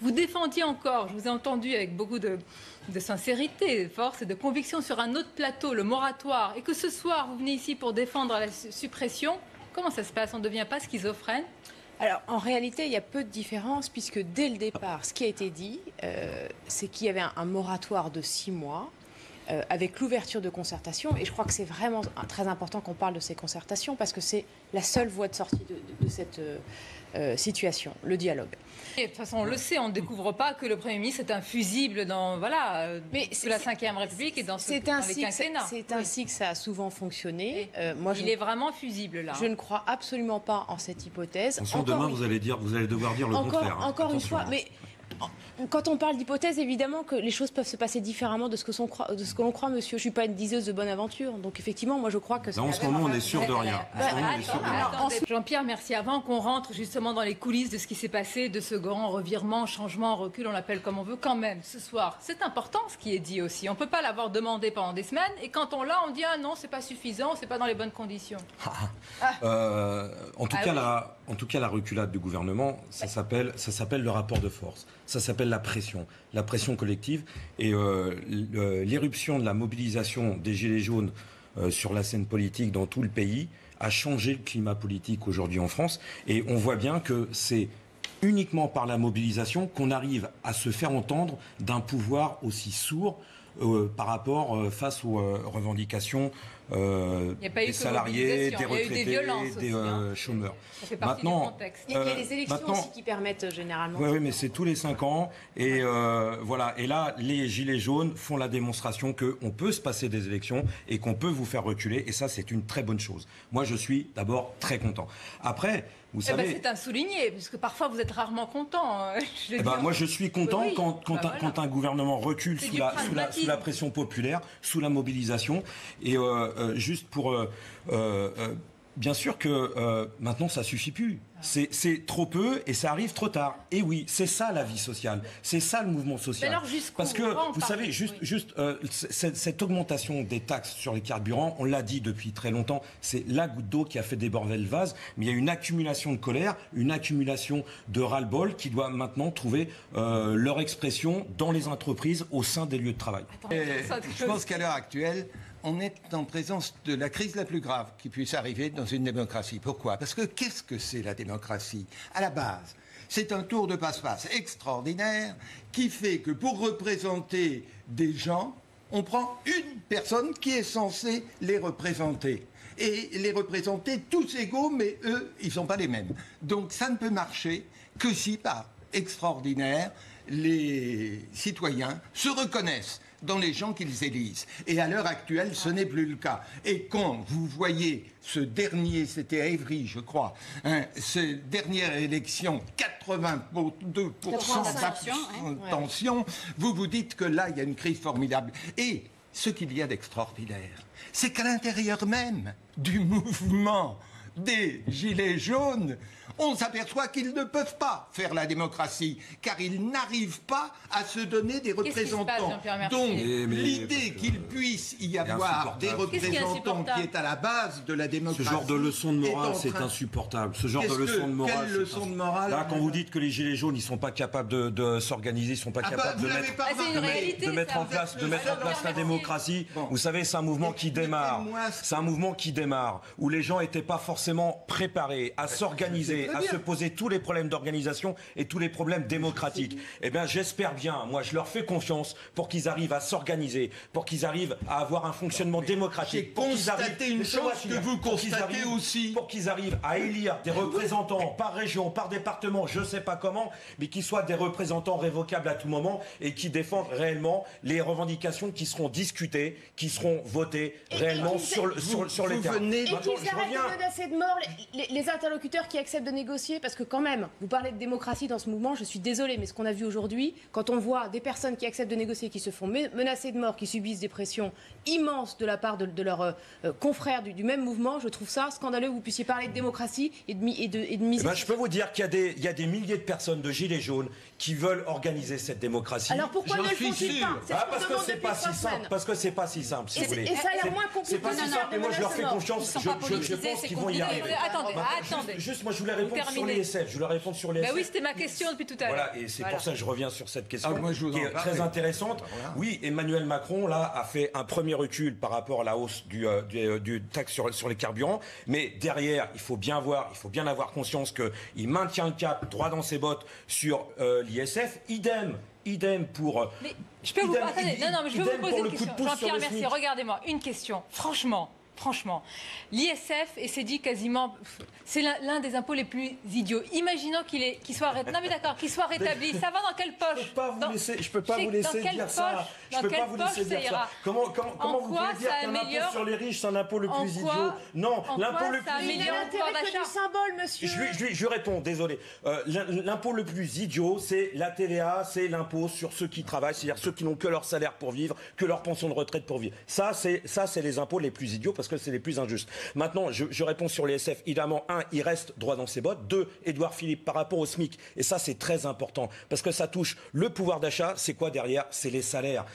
vous défendiez encore, je vous ai entendu avec beaucoup de sincérité, de force et de conviction sur un autre plateau, le moratoire, et que ce soir, vous venez ici pour défendre la suppression. Comment ça se passe? On ne devient pas schizophrène? Alors, en réalité, il y a peu de différence, puisque dès le départ, ce qui a été dit, c'est qu'il y avait un moratoire de 6 mois, avec l'ouverture de concertation. Et je crois que c'est vraiment très important qu'on parle de ces concertations, parce que c'est la seule voie de sortie de cette situation, le dialogue. Et de toute façon, on le sait, on ne découvre pas que le Premier ministre est un fusible dans la Ve République et dans les quinquennats. C'est ainsi que ça a souvent fonctionné. Il est vraiment fusible, là. Je ne crois absolument pas en cette hypothèse. Attention, demain, vous allez devoir dire le contraire. Encore une fois, mais quand on parle d'hypothèse, évidemment que les choses peuvent se passer différemment de ce que l'on croit, monsieur. Je ne suis pas une diseuse de bonne aventure. Donc, effectivement, moi, je crois que... Là, en ce moment, on est sûr de rien. Jean-Pierre, merci. Avant qu'on rentre justement dans les coulisses de ce qui s'est passé, de ce grand revirement, changement, recul, on l'appelle comme on veut, quand même, ce soir, c'est important ce qui est dit aussi. On ne peut pas l'avoir demandé pendant des semaines, et quand on l'a, on dit « Ah non, c'est pas suffisant, c'est pas dans les bonnes conditions ». En tout cas, la reculade du gouvernement, ça s'appelle le rapport de force. Ça s'appelle la pression collective. Et l'éruption de la mobilisation des Gilets jaunes sur la scène politique dans tout le pays a changé le climat politique aujourd'hui en France. Et on voit bien que c'est uniquement par la mobilisation qu'on arrive à se faire entendre d'un pouvoir aussi sourd par rapport face aux revendications des salariés, des retraités, des chômeurs. Ça fait partie du contexte. Il y a les élections aussi qui permettent généralement. Oui, mais c'est tous les 5 ans. Et voilà. Et là, les Gilets jaunes font la démonstration qu'on peut se passer des élections et qu'on peut vous faire reculer. Et ça, c'est une très bonne chose. Moi, je suis d'abord très content. Après, vous savez... c'est un souligné, puisque parfois vous êtes rarement content. Moi, je suis content quand un gouvernement recule sous la pression populaire, sous la mobilisation. Et juste pour... bien sûr que maintenant, ça suffit plus. C'est trop peu et ça arrive trop tard. Et oui, c'est ça la vie sociale. C'est ça le mouvement social. Alors, parce que, vous savez, cette augmentation des taxes sur les carburants, on l'a dit depuis très longtemps, c'est la goutte d'eau qui a fait déborder le vase. Mais il y a une accumulation de colère, une accumulation de ras-le-bol qui doit maintenant trouver leur expression dans les entreprises, au sein des lieux de travail. Je pense qu'à l'heure actuelle, on est en présence de la crise la plus grave qui puisse arriver dans une démocratie. Pourquoi? Parce que qu'est-ce que c'est la démocratie? À la base, c'est un tour de passe-passe extraordinaire qui fait que pour représenter des gens, on prend une personne qui est censée les représenter. Et les représenter tous égaux, mais eux, ils ne sont pas les mêmes. Donc ça ne peut marcher que si, par extraordinaire, les citoyens se reconnaissent dans les gens qu'ils élisent. Et à l'heure actuelle, ce n'est plus le cas. Et quand vous voyez ce dernier, c'était à Évry, je crois, cette dernière élection, 82% d'abstention, vous vous dites que là, il y a une crise formidable. Et ce qu'il y a d'extraordinaire, c'est qu'à l'intérieur même du mouvement des Gilets jaunes, on s'aperçoit qu'ils ne peuvent pas faire la démocratie, car ils n'arrivent pas à se donner des représentants. Donc, l'idée qu'il puisse y avoir des représentants qui est à la base de la démocratie... Ce genre de leçon de morale, c'est insupportable. Ce genre de leçon de morale... Quelle leçon de morale? Là, quand vous dites que les Gilets jaunes, ils ne sont pas capables de s'organiser, ils ne sont pas capables de mettre en place la démocratie, vous savez, c'est un mouvement qui démarre. C'est un mouvement qui démarre, où les gens n'étaient pas forcément préparés à s'organiser, à se poser tous les problèmes d'organisation et tous les problèmes démocratiques. Eh bien, j'espère bien, moi, je leur fais confiance pour qu'ils arrivent à s'organiser, pour qu'ils arrivent à avoir un fonctionnement démocratique. J'ai constaté une chose que vous constatez aussi. Pour qu'ils arrivent à élire des représentants par région, par département, je ne sais pas comment, mais qui soient des représentants révocables à tout moment et qui défendent réellement les revendications qui seront discutées, qui seront votées réellement sur les terrains. Et qu'ils arrêtent de menacer de mort les interlocuteurs qui acceptent de négocier, parce que quand même, vous parlez de démocratie dans ce mouvement, je suis désolée, mais ce qu'on a vu aujourd'hui, quand on voit des personnes qui acceptent de négocier, qui se font menacer de mort, qui subissent des pressions immenses de la part de leurs confrères du même mouvement, je trouve ça scandaleux que vous puissiez parler de démocratie et de mise. Je peux vous dire qu'il y a des milliers de personnes de Gilets jaunes qui veulent organiser cette démocratie. Alors pourquoi ne le font-ils pas? Parce que c'est pas si simple. Si vous voulez. Et ça a l'air moins compliqué. C'est pas si simple. Et moi, je leur fais confiance. Je pense qu'ils vont y attendez. Juste, moi, je voulais répondre sur l'ISF. Je voulais répondre sur l'ISF. Ben oui, c'était ma question depuis tout à l'heure. Voilà, et c'est pour ça que je reviens sur cette question qui est très très intéressante. Voilà. Oui, Emmanuel Macron, là, a fait un premier recul par rapport à la hausse du taxe sur les carburants. Mais derrière, il faut bien avoir conscience qu'il maintient le cap droit dans ses bottes sur l'ISF. Idem pour... Mais je peux vous partager. Non, mais je veux vous poser une question. Jean-Pierre, merci. Regardez-moi, une question. Franchement, l'ISF, et c'est dit quasiment, c'est l'un des impôts les plus idiots. Imaginons qu'il soit rétabli. Ça va dans quelle poche? Je peux pas vous laisser dire ça. Je peux pas vous laisser dire ça. Comment vous pouvez dire qu'un impôt sur les riches, c'est un impôt le plus idiot? Non, l'impôt le plus idiot. Il a l'intérêt que du symbole, monsieur. Je réponds, désolé. L'impôt le plus idiot, c'est la TVA, c'est l'impôt sur ceux qui travaillent, c'est-à-dire ceux qui n'ont que leur salaire pour vivre, que leur pension de retraite pour vivre. Ça, c'est les impôts les plus idiots parce que c'est les plus injustes. Maintenant, je réponds sur les SF. Évidemment, 1, il reste droit dans ses bottes. 2, Édouard Philippe, par rapport au SMIC. Et ça, c'est très important parce que ça touche le pouvoir d'achat. C'est quoi derrière? C'est les salaires.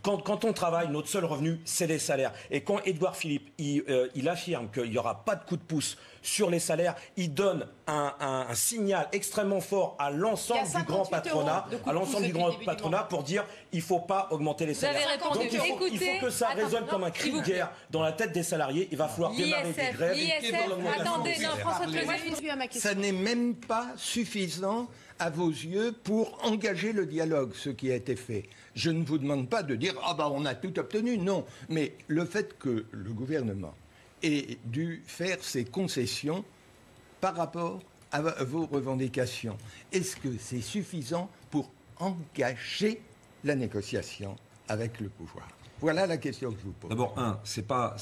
Quand on travaille, notre seul revenu, c'est les salaires. Et quand Édouard Philippe, il affirme qu'il n'y aura pas de coup de pouce sur les salaires, il donne un signal extrêmement fort à l'ensemble du grand patronat, pour dire il ne faut pas augmenter les salaires. Donc il faut que ça résonne comme un cri de guerre dans la tête des salariés. Il va falloir démarrer des grèves. Attendez, non, François Ça n'est même pas suffisant à vos yeux pour engager le dialogue, ce qui a été fait. Je ne vous demande pas de dire on a tout obtenu, non. Mais le fait que le gouvernement ait dû faire ses concessions par rapport à vos revendications, est-ce que c'est suffisant pour engager la négociation avec le pouvoir? Voilà la question que je vous pose. D'abord, 1, c'est pas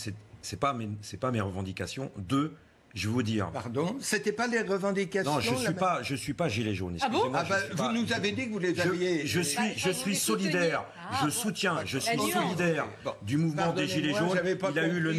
mes revendications. 2, je vais vous dire. Pardon, c'était pas les revendications. Non, je suis pas gilet jaune. Vous nous avez dit que vous les aviez. Je suis solidaire. Je suis solidaire du mouvement des gilets jaunes. Il a eu le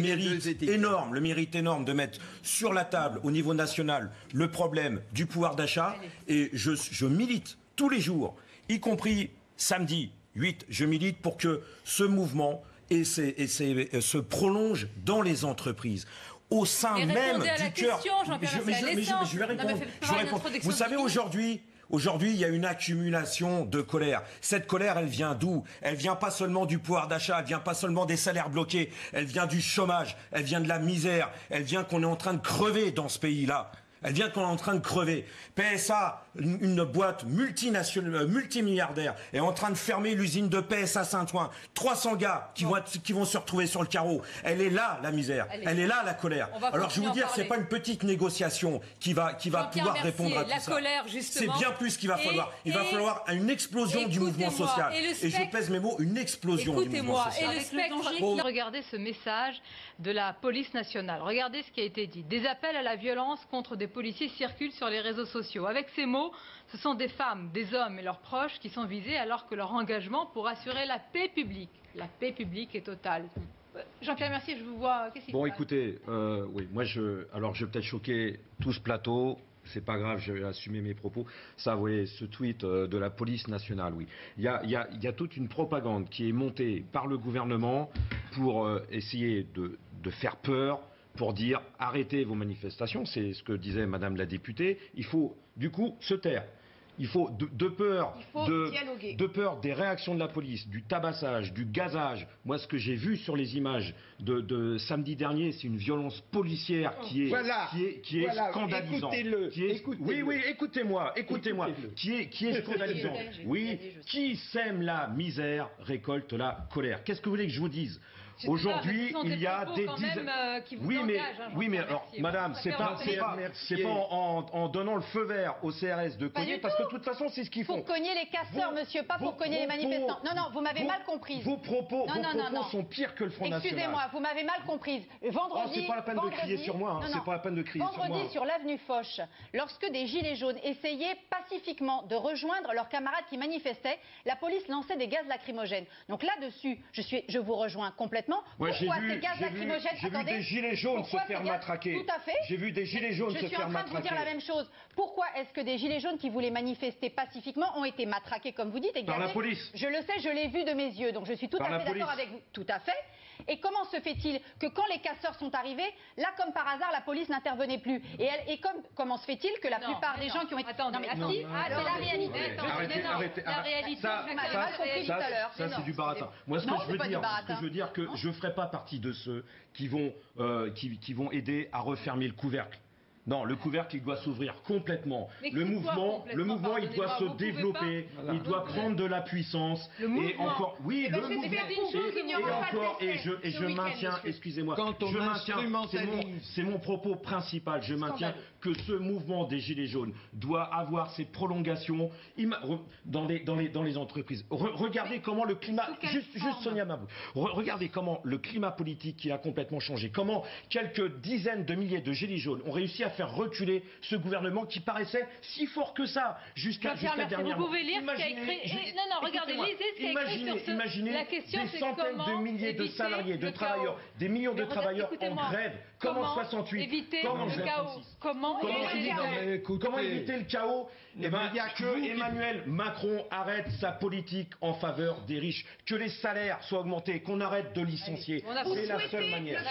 mérite énorme de mettre sur la table au niveau national le problème du pouvoir d'achat. Et je milite tous les jours, y compris samedi 8. Je milite pour que ce mouvement se prolonge dans les entreprises. Au sein même du cœur. Je vais répondre. Vous savez, aujourd'hui, il y a une accumulation de colère. Cette colère, elle vient d'où? Elle vient pas seulement du pouvoir d'achat, elle vient pas seulement des salaires bloqués, elle vient du chômage, elle vient de la misère, elle vient qu'on est en train de crever dans ce pays-là. Elle vient qu'on est en train de crever. PSA, une boîte multinationale, multimilliardaire, est en train de fermer l'usine de PSA Saint-Ouen. 300 gars qui vont se retrouver sur le carreau. Elle est là, la misère. Elle est là, la colère. Alors je vais vous dire, c'est pas une petite négociation qui va pouvoir répondre à tout ça. C'est bien plus ce qu'il va falloir. Il va falloir une explosion du mouvement social. Et je pèse mes mots, une explosion du mouvement social. Et le spectre, regardez ce message de la police nationale. Regardez ce qui a été dit. Des appels à la violence contre des policiers circulent sur les réseaux sociaux. Avec ces mots, ce sont des femmes, des hommes et leurs proches qui sont visés alors que leur engagement pour assurer la paix publique est totale. Jean-Pierre Mercier, je vous vois. Qu'est-ce qu'il écoutez, oui, moi je vais peut-être choquer tout ce plateau. C'est pas grave, je vais assumer mes propos. Ça, vous voyez, ce tweet de la police nationale, oui. Il y a toute une propagande qui est montée par le gouvernement pour essayer de faire peur, pour dire arrêtez vos manifestations. C'est ce que disait Madame la députée. Il faut, du coup, se taire. Il faut de peur des réactions de la police, du tabassage, du gazage. Moi, ce que j'ai vu sur les images de samedi dernier, c'est une violence policière qui est scandalisante. Écoutez-moi. Qui est scandalisante. Oui, qui sème la misère récolte la colère. Qu'est-ce que vous voulez que je vous dise? Aujourd'hui, il y a des dizaines. Oui, mais alors, madame, c'est pas en donnant le feu vert au CRS de cogner, parce que de toute façon, c'est ce qu'ils font. Pour cogner les casseurs, monsieur, pas pour cogner les manifestants. Non, vous m'avez mal comprise. Vos propos sont pires que le Front National. Excusez-moi, vous m'avez mal comprise. Vendredi, c'est pas la peine de crier sur moi. C'est pas la peine de crier sur moi. Vendredi, sur l'avenue Foch, lorsque des gilets jaunes essayaient pacifiquement de rejoindre leurs camarades qui manifestaient, la police lançait des gaz lacrymogènes. Donc là-dessus, je vous rejoins complètement. J'ai vu des gilets jaunes se faire matraquer. Tout à fait. J'ai vu des gilets jaunes se faire matraquer. Je suis en train de vous dire la même chose. Pourquoi est-ce que des gilets jaunes qui voulaient manifester pacifiquement ont été matraqués, comme vous dites, et par la police? Je le sais, je l'ai vu de mes yeux, donc je suis tout à fait d'accord avec vous. Tout à fait. Et comment se fait-il que quand les casseurs sont arrivés, là, comme par hasard, la police n'intervenait plus? Et comment se fait-il que la plupart des gens qui ont été... Attendez, c'est la réalité. La réalité, ça, vous m'avez mal compris tout à l'heure. Ça, c'est du baratin. Moi, ce que je veux dire, que je ne ferai pas partie de ceux qui vont aider à refermer le couvercle. Non, le couvercle, il doit s'ouvrir complètement. Le mouvement, il doit se développer, il doit prendre de la puissance. Et encore, oui, le mouvement. Et je maintiens, excusez-moi, c'est mon propos principal. Je maintiens que ce mouvement des Gilets jaunes doit avoir ses prolongations dans les entreprises. Regardez comment le climat, juste Sonia Mabrouk, regardez comment le climat politique qui a complètement changé. Comment quelques dizaines de milliers de Gilets jaunes ont réussi à faire reculer ce gouvernement qui paraissait si fort que ça jusqu'à dernièrement. Vous pouvez lire ce qu'a écrit. Non, regardez, lisez ce qu'il y a écrit sur ce. Imaginez des centaines de milliers de salariés, de travailleurs, des millions de travailleurs en grève, comme en 68, comme en 66. Comment éviter le chaos? Eh bien, que Emmanuel Macron arrête sa politique en faveur des riches, que les salaires soient augmentés, qu'on arrête de licencier. C'est la seule manière.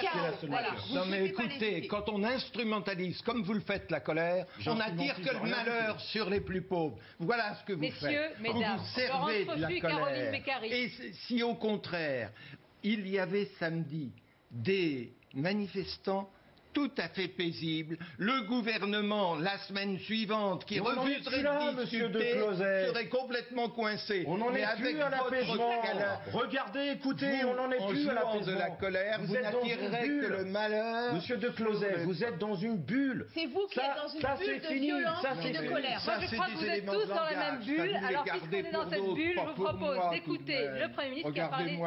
Non mais écoutez, quand on instrumentalise, comme vous le faites, la colère, on n'attire que le malheur sur les plus pauvres. Voilà ce que vous faites. Vous vous servez de la colère. Et si au contraire, il y avait samedi des manifestants tout à fait paisible, le gouvernement, la semaine suivante, qui refuserait de discuter, serait complètement coincé. On n'en est plus à l'apaisement. Regardez, écoutez, on n'en est plus à l'apaisement. De la colère, vous n'attirerez que le malheur. Monsieur de Closet, vous êtes dans une bulle. C'est vous qui êtes dans une bulle de violence et de colère. Moi, je crois que vous êtes tous dans la même bulle. Alors, puisqu'on est dans cette bulle, je vous propose d'écouter le Premier ministre qui a parlé...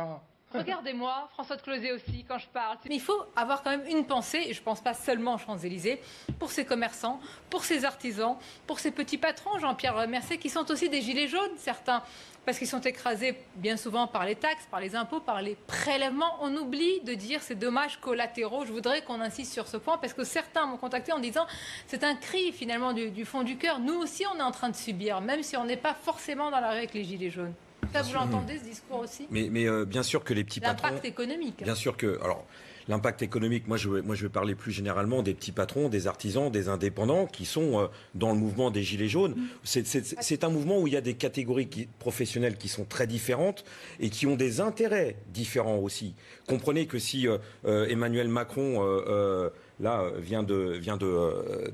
Regardez-moi, François de Closet aussi, quand je parle. Mais il faut avoir quand même une pensée, et je ne pense pas seulement aux Champs-Élysées, pour ces commerçants, pour ces artisans, pour ces petits patrons, Jean-Pierre Mercier, qui sont aussi des gilets jaunes, certains, parce qu'ils sont écrasés bien souvent par les taxes, par les impôts, par les prélèvements. On oublie de dire ces dommages collatéraux. Je voudrais qu'on insiste sur ce point, parce que certains m'ont contacté en disant c'est un cri finalement du fond du cœur. Nous aussi, on est en train de subir, même si on n'est pas forcément dans la rue avec les gilets jaunes. Ça, vous l'entendez, ce discours aussi? Mais bien sûr que les petits patrons... L'impact économique. Bien sûr que... Alors, l'impact économique, moi je vais parler plus généralement des petits patrons, des artisans, des indépendants qui sont dans le mouvement des Gilets jaunes. C'est un mouvement où il y a des catégories professionnelles qui sont très différentes et qui ont des intérêts différents aussi. Comprenez que si Emmanuel Macron, vient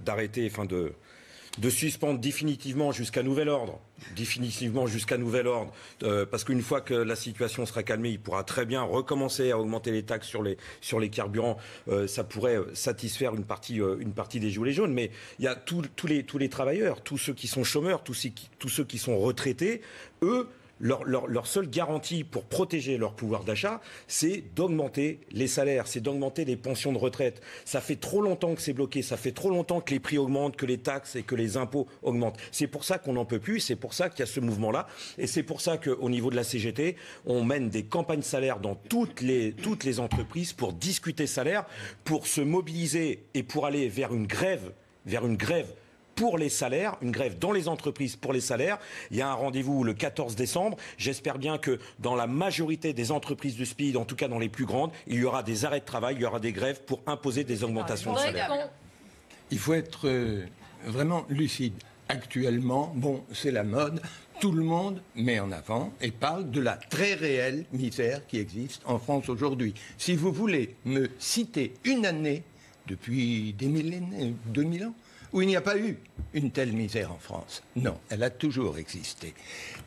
d'arrêter, de suspendre définitivement jusqu'à nouvel ordre, parce qu'une fois que la situation sera calmée, il pourra très bien recommencer à augmenter les taxes sur les carburants. Ça pourrait satisfaire une partie des gilets jaunes, mais il y a tous les travailleurs, tous ceux qui sont chômeurs, tous ceux qui sont retraités, eux. Leur seule garantie pour protéger leur pouvoir d'achat, c'est d'augmenter les salaires, c'est d'augmenter les pensions de retraite. Ça fait trop longtemps que c'est bloqué, ça fait trop longtemps que les prix augmentent, que les taxes et que les impôts augmentent. C'est pour ça qu'on n'en peut plus, c'est pour ça qu'il y a ce mouvement-là. Et c'est pour ça qu'au niveau de la CGT, on mène des campagnes salaires dans toutes les entreprises pour discuter salaire, pour se mobiliser et pour aller vers une grève pour les salaires, une grève dans les entreprises pour les salaires. Il y a un rendez-vous le 14 décembre. J'espère bien que dans la majorité des entreprises de SPID, en tout cas dans les plus grandes, il y aura des arrêts de travail, il y aura des grèves pour imposer des augmentations de salaire. Il faut être vraiment lucide. Actuellement, c'est la mode. Tout le monde met en avant et parle de la très réelle misère qui existe en France aujourd'hui. Si vous voulez me citer une année depuis des millénaires, 2000 ans, où il n'y a pas eu une telle misère en France. Non, elle a toujours existé.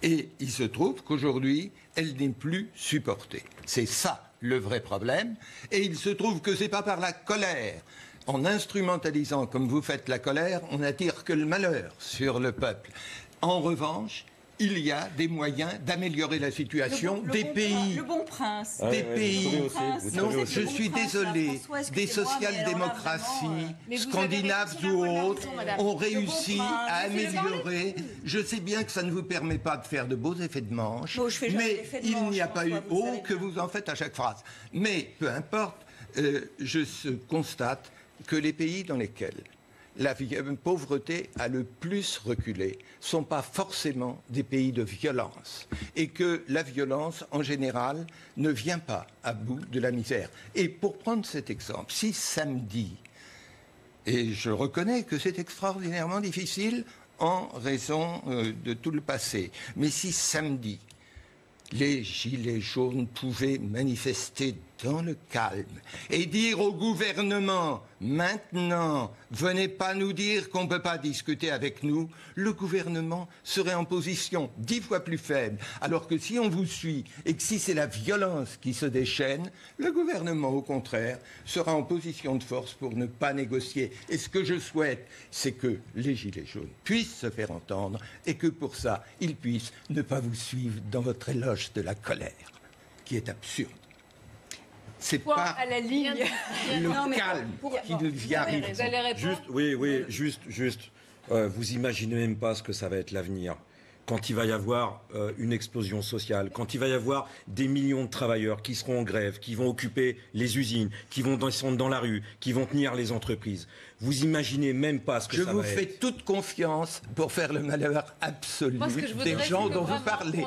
Et il se trouve qu'aujourd'hui, elle n'est plus supportée. C'est ça le vrai problème. Et il se trouve que c'est pas par la colère. En instrumentalisant comme vous faites la colère, on n'attire que le malheur sur le peuple. En revanche, il y a des moyens d'améliorer la situation des pays. Le bon prince. Des pays. Non, je suis désolé. Des social-démocraties, scandinaves ou autres, ont réussi à améliorer. Je sais bien que ça ne vous permet pas de faire de beaux effets de manche, mais il n'y a pas eu que vous en faites à chaque phrase. Mais peu importe, je constate que les pays dans lesquels la pauvreté a le plus reculé ne sont pas forcément des pays de violence et que la violence, en général, ne vient pas à bout de la misère. Et pour prendre cet exemple, si samedi, et je reconnais que c'est extraordinairement difficile en raison de tout le passé, mais si samedi, les gilets jaunes pouvaient manifester dans le calme et dire au gouvernement, maintenant, venez pas nous dire qu'on ne peut pas discuter avec nous, le gouvernement serait en position 10 fois plus faible. Alors que si on vous suit et que si c'est la violence qui se déchaîne, le gouvernement, au contraire, sera en position de force pour ne pas négocier. Et ce que je souhaite, c'est que les gilets jaunes puissent se faire entendre et que pour ça, ils puissent ne pas vous suivre dans votre éloge de la colère, qui est absurde. C'est pas à la ligne. le calme qui devient arriver. Juste. Vous imaginez même pas ce que ça va être l'avenir. Quand il va y avoir une explosion sociale, quand il va y avoir des millions de travailleurs qui seront en grève, qui vont occuper les usines, qui vont descendre dans la rue, qui vont tenir les entreprises. Vous imaginez même pas ce que ça va être. Je vous fais toute confiance pour faire le malheur absolu des gens dont vous parlez.